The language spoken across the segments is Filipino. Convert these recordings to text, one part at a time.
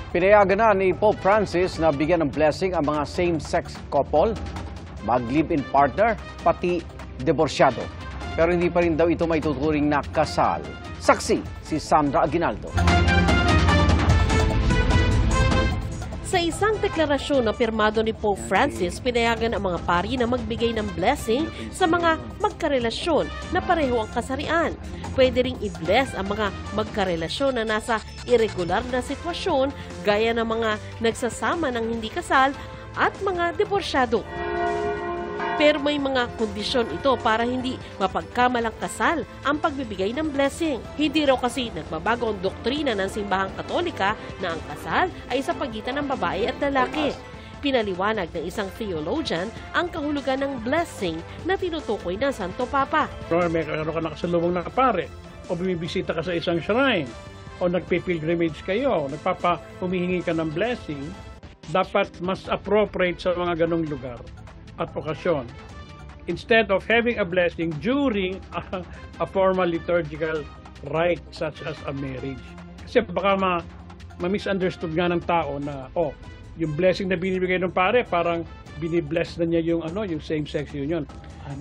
Pinayagan na ni Pope Francis na bigyan ng blessing ang mga same-sex couple, mag-live-in partner, pati diborsyado. Pero hindi pa rin daw ito may tuturing na kasal. Saksi si Sandra Aguinaldo. Sa isang deklarasyon na pirmado ni Pope Francis, pinayagan ang mga pari na magbigay ng blessing sa mga magkarelasyon na pareho ang kasarian. Pwede ring i-bless ang mga magkarelasyon na nasa irregular na sitwasyon gaya ng mga nagsasama ng hindi kasal at mga diborsyado. Pero may mga kondisyon ito para hindi mapagkamalang kasal ang pagbibigay ng blessing. Hindi raw kasi nagbabago ang doktrina ng simbahang Katolika na ang kasal ay sa pagitan ng babae at lalaki. Pinaliwanag ng isang theologian ang kahulugan ng blessing na tinutukoy ng Santo Papa. May nakasalubong na pare, o bumibisita ka sa isang shrine, o nagpipilgrimage kayo, humihingi ka ng blessing, dapat mas appropriate sa mga ganong lugar at okasyon. Instead of having a blessing during a formal liturgical rite such as a marriage. Kasi baka ma-misunderstood nga ng tao na, yung blessing na binibigay ng pare, parang binibless na niya yung same-sex union.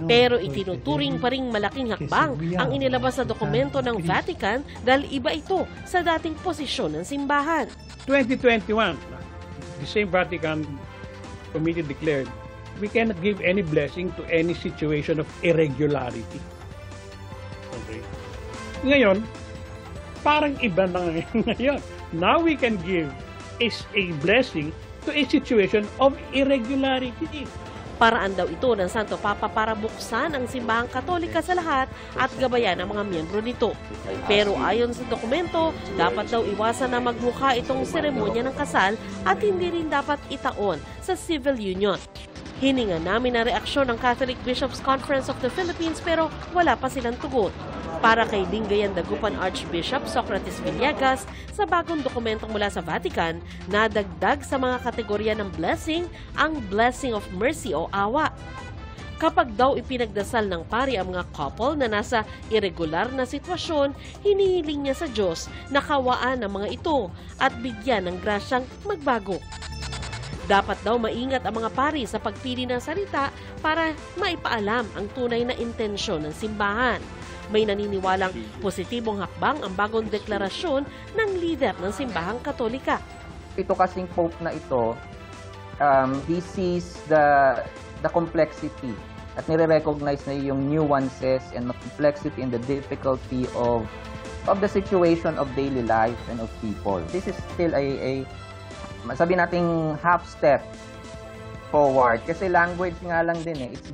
Pero itinuturing pa ring malaking hakbang ang inilabas sa dokumento ng Vatican dahil iba ito sa dating posisyon ng simbahan. 2021, the same Vatican Committee declared, we cannot give any blessing to any situation of irregularity. Okay. Ngayon, parang iba na ngayon. Now we can give a blessing to a situation of irregularity. Paraan daw ito ng Santo Papa para buksan ang simbahang Katolika sa lahat at gabayan ang mga miyembro nito. Pero ayon sa dokumento, dapat daw iwasan na magmukha itong seremonya ng kasal at hindi rin dapat itaon sa civil union. Hininga namin ang reaksyon ng Catholic Bishops' Conference of the Philippines pero wala pa silang tugon. Para kay Lingayen Dagupan Archbishop Socrates Villegas, sa bagong dokumentong mula sa Vatican, nadagdag sa mga kategorya ng blessing ang blessing of mercy o awa. Kapag daw ipinagdasal ng pari ang mga couple na nasa irregular na sitwasyon, hinihiling niya sa Diyos na kawaan ang mga ito at bigyan ng grasyang magbago. Dapat daw maingat ang mga pari sa pagpili ng salita para maipaalam ang tunay na intensyon ng simbahan. May naniniwalang positibong hakbang ang bagong deklarasyon ng leader ng simbahang Katolika. Ito kasing Pope na ito, he sees the complexity at nire-recognize na yung nuances and the complexity and the difficulty of the situation of daily life and of people. This is still sabi nating half step forward kasi language nga lang din it's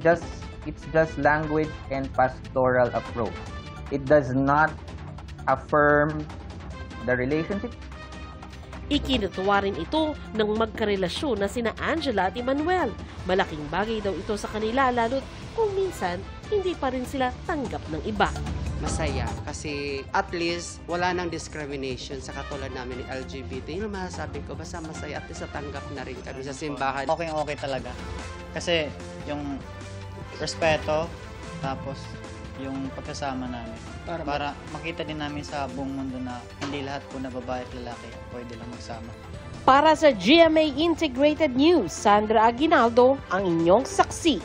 just language and pastoral approach. It does not affirm the relationship. Ikinutuwa rin ito ng magkarelasyon na sina Angela at Emmanuel. Malaking bagay daw ito sa kanila lalo't kung minsan hindi pa rin sila tanggap ng iba. Masaya kasi at least wala nang discrimination sa katulad namin ni LGBT. Yung masasabi ko, basta masaya at least tanggap na rin kami sa simbahan. Okay talaga. Kasi yung respeto, tapos yung pagkasama namin. Para makita din namin sa buong mundo na hindi lahat po na babae at lalaki pwede lang magsama. Para sa GMA Integrated News, Sandra Aguinaldo, ang inyong saksi.